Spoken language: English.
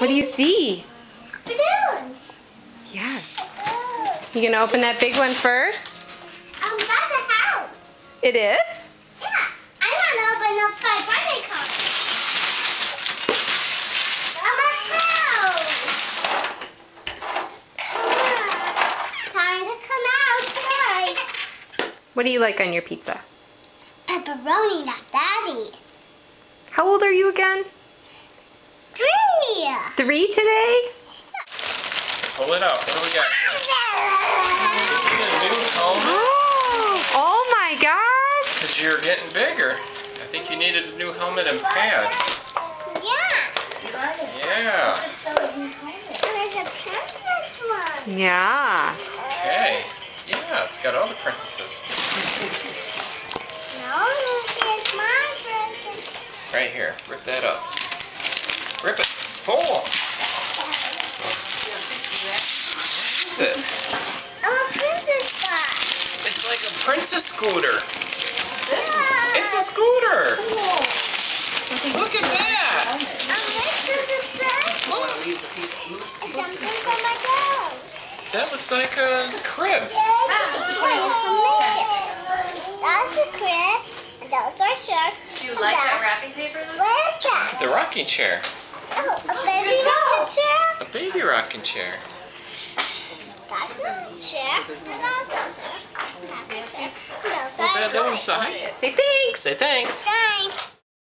What do you see? Balloons. Yeah. You gonna open that big one first? That's a house. It is? Yeah. I want to open up my birthday card. A house. Come on. Time to come outside. What do you like on your pizza? Pepperoni, not daddy. How old are you again? 3. 3 today? Pull it out. What do we got here? Is it a new helmet? Oh my gosh! Because you're getting bigger. I think you needed a new helmet and pads. Yeah. Yeah. And there's a princess one. Yeah. Okay. Yeah, it's got all the princesses. No, this is my present. Right here. Rip that up. Rip it. Pull. What is it? I'm a princess bot. It's like a princess scooter. Yeah. It's a scooter. Look at that. This is a bed. It's something for my dog. That looks like a crib. That's a crib. And those are shirts. Do you like that wrapping paper? What is that? The rocking chair. Oh, a baby rocking chair? A baby rocking chair. That's a chair. And that's a chair. That's a chair. And those Well, are that one's toys. the height. Say thanks. Say thanks. Thanks.